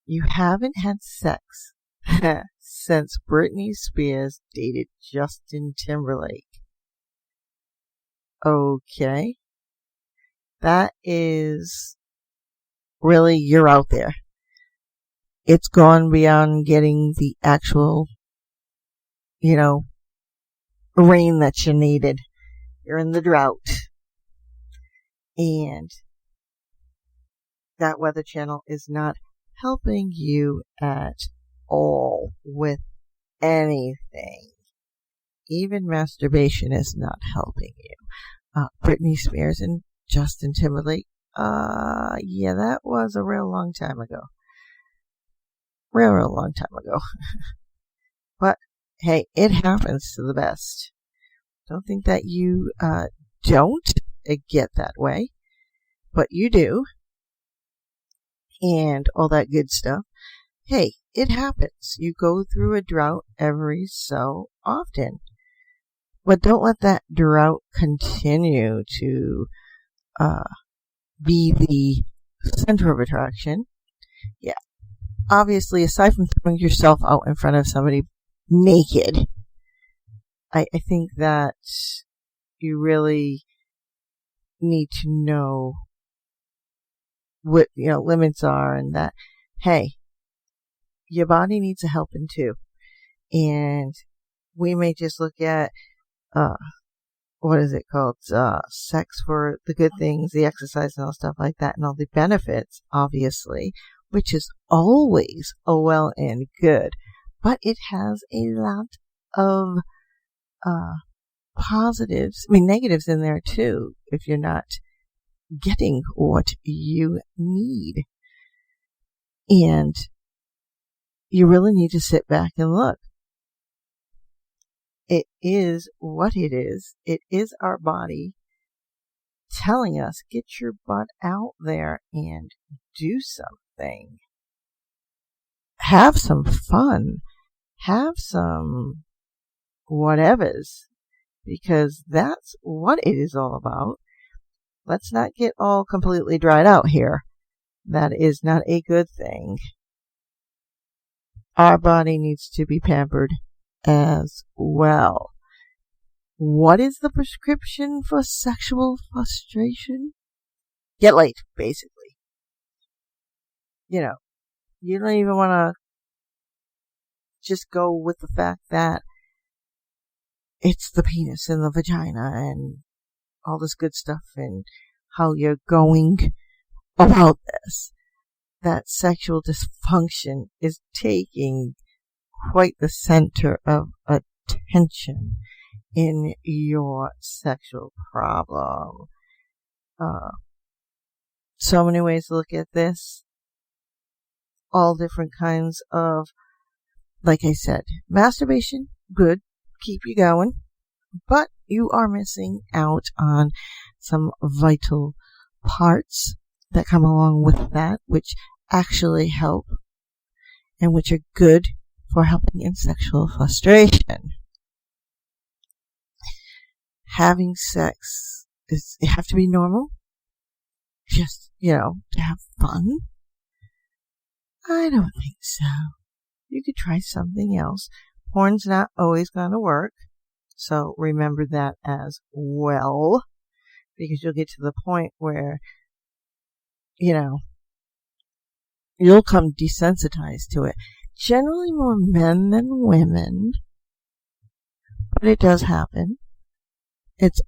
You haven't had sex since Britney Spears dated Justin Timberlake. Okay. That is really, you're out there. It's gone beyond getting the actual, rain that you needed. You're in the drought. And that Weather Channel is not helping you at all with anything. Even masturbation is not helping you. Britney Spears and Justin Timberlake. Yeah, that was a real long time ago. Real long time ago. But, hey, it happens to the best. Don't think that you don't get that way. But you do. And all that good stuff. Hey, it happens. You go through a drought every so often. But don't let that drought continue to be the center of attraction. Yeah. Obviously, aside from throwing yourself out in front of somebody naked, I think that you really need to know what, limits are, and that, hey, your body needs a helping too. And we may just look at, what is it called? Sex for the good things, the exercise and all stuff like that, and all the benefits, obviously, which is always a well and good. But it has a lot of negatives in there too, if you're not getting what you need. And you really need to sit back and look. It is what it is. It is our body telling us, get your butt out there and do something. Have some fun. Have some whatevers. Because that's what it is all about. Let's not get all completely dried out here. That is not a good thing. Our body needs to be pampered as well. What is the prescription for sexual frustration? Get laid, basically. You don't even want to just go with the fact that it's the penis and the vagina and all this good stuff and how you're going about this. That sexual dysfunction is taking quite the center of attention in your sexual problem. So many ways to look at this. All different kinds of, like I said, masturbation, good, keep you going, but you are missing out on some vital parts that come along with that, which actually help and which are good for helping in sexual frustration. Having sex it have to be normal? Just, to have fun? I don't think so. You could try something else. Porn's not always going to work, so remember that as well, because you'll get to the point where, you'll come desensitized to it. Generally more men than women, but it does happen. It's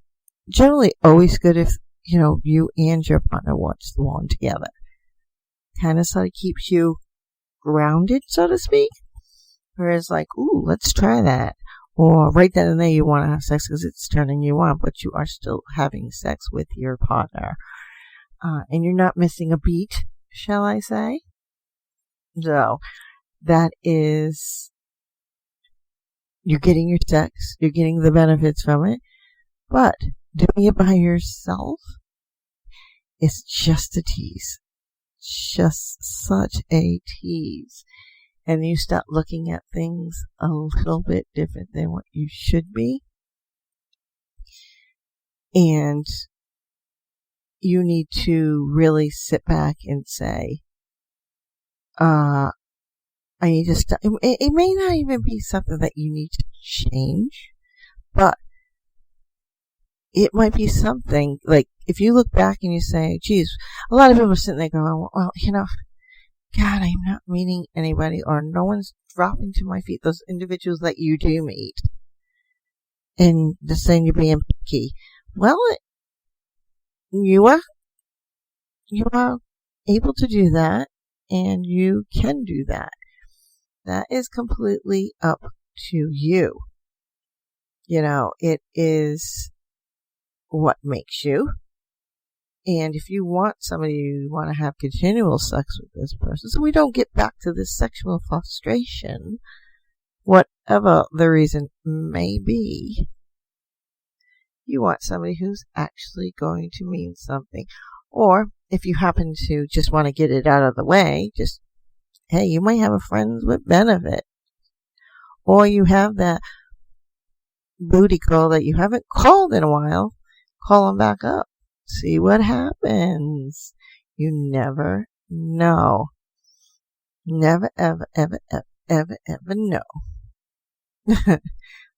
generally always good if, you and your partner watch the one together. Kind of sort of keeps you grounded, so to speak. Whereas like, ooh, let's try that. Or right then and there you want to have sex because it's turning you on, but you are still having sex with your partner. And you're not missing a beat, shall I say? So, that is, you're getting your sex, you're getting the benefits from it, but doing it by yourself is just a tease. just such a tease. And you start looking at things a little bit different than what you should be. And you need to really sit back and say, I need to stop. It may not even be something that you need to change, but it might be something like if you look back and you say, geez, a lot of people are sitting there going, well, God, I'm not meeting anybody, or no one's dropping to my feet, those individuals that you do meet. And just saying you're being picky. Well, you are able to do that, and you can do that. That is completely up to you. It is what makes you. And if you want somebody, you want to have continual sex with this person, so we don't get back to this sexual frustration, whatever the reason may be, you want somebody who's actually going to mean something. Or if you happen to just want to get it out of the way, hey, you might have a friends with benefit. Or you have that booty call that you haven't called in a while, call them back up. See what happens. You never know. Never, ever, ever, ever, ever, ever know.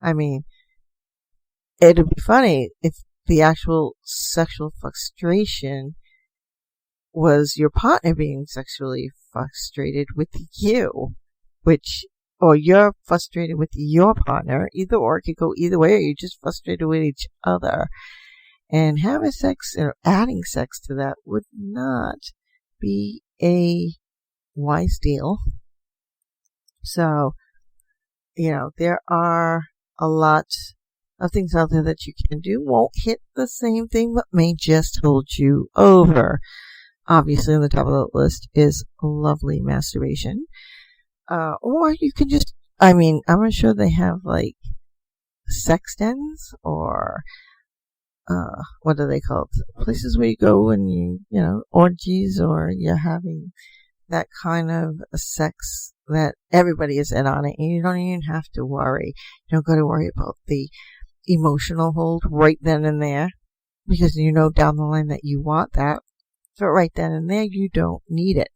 I mean, it'd be funny if the actual sexual frustration was your partner being sexually frustrated with you, or you're frustrated with your partner, either or. It could go either way, or you're just frustrated with each other. And having sex or adding sex to that would not be a wise deal. So, there are a lot of things out there that you can do. Won't hit the same thing, but may just hold you over. Obviously, on the top of the list is lovely masturbation. Or you can just, I'm sure they have like sex dens, or what are they called? Places where you go and orgies, or you're having that kind of sex that everybody is in on it, and you don't even have to worry. You don't got to worry about the emotional hold right then and there, because down the line that you want that. But right then and there, you don't need it.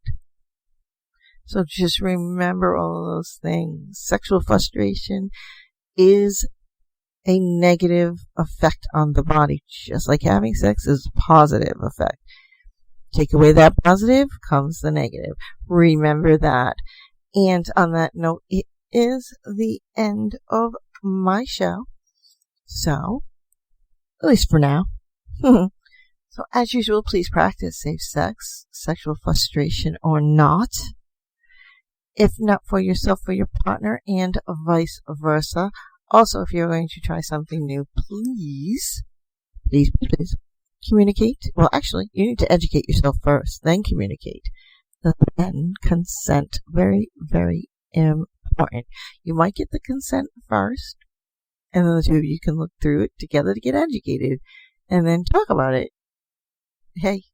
So just remember all of those things. Sexual frustration is a negative effect on the body, just like having sex is a positive effect. Take away that positive, comes the negative. Remember that. And on that note, it is the end of my show. So, at least for now. So, as usual, please practice safe sex, sexual frustration or not. If not for yourself, for your partner, and vice versa. Also, if you're going to try something new, please communicate. Well, actually, you need to educate yourself first, then communicate. Then consent. Very, very important. You might get the consent first, and then the two of you can look through it together to get educated, and then talk about it. Hey,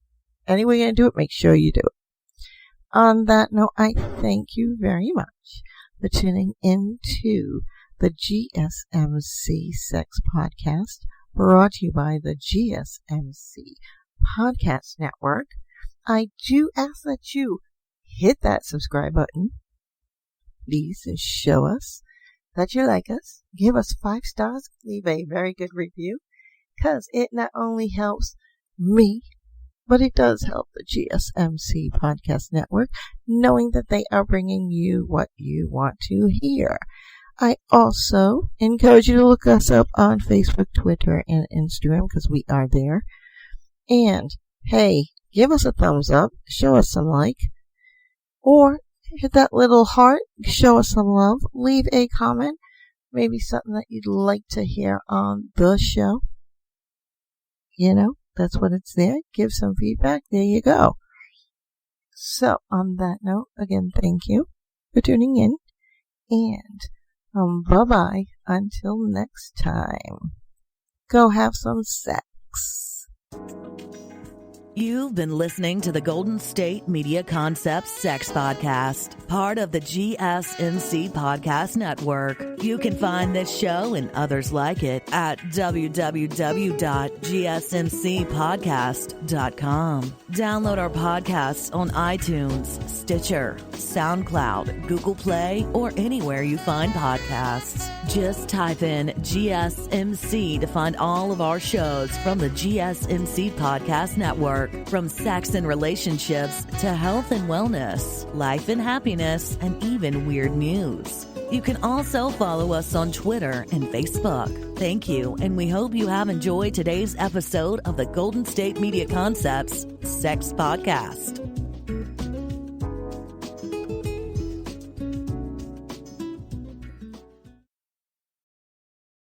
any way you're going to do it, make sure you do it. On that note, I thank you very much for tuning into the GSMC Sex Podcast, brought to you by the GSMC Podcast Network. I do ask that you hit that subscribe button. Please show us that you like us. Give us 5 stars. Leave a very good review, because it not only helps me, but it does help the GSMC Podcast Network, knowing that they are bringing you what you want to hear. I also encourage you to look us up on Facebook, Twitter, and Instagram, because we are there. And, hey, give us a thumbs up, show us some like, or hit that little heart, show us some love, leave a comment, maybe something that you'd like to hear on the show. That's what it's there. Give some feedback. There you go. So, on that note, again, thank you for tuning in, and bye-bye until next time. Go have some sex. You've been listening to the Golden State Media Concepts Sex Podcast, part of the GSMC Podcast Network. You can find this show and others like it at www.gsmcpodcast.com. Download our podcasts on iTunes, Stitcher, SoundCloud, Google Play, or anywhere you find podcasts. Just type in GSMC to find all of our shows from the GSMC Podcast Network. From sex and relationships to health and wellness, life and happiness, and even weird news. You can also follow us on Twitter and Facebook. Thank you, and we hope you have enjoyed today's episode of the Golden State Media Concepts Sex Podcast.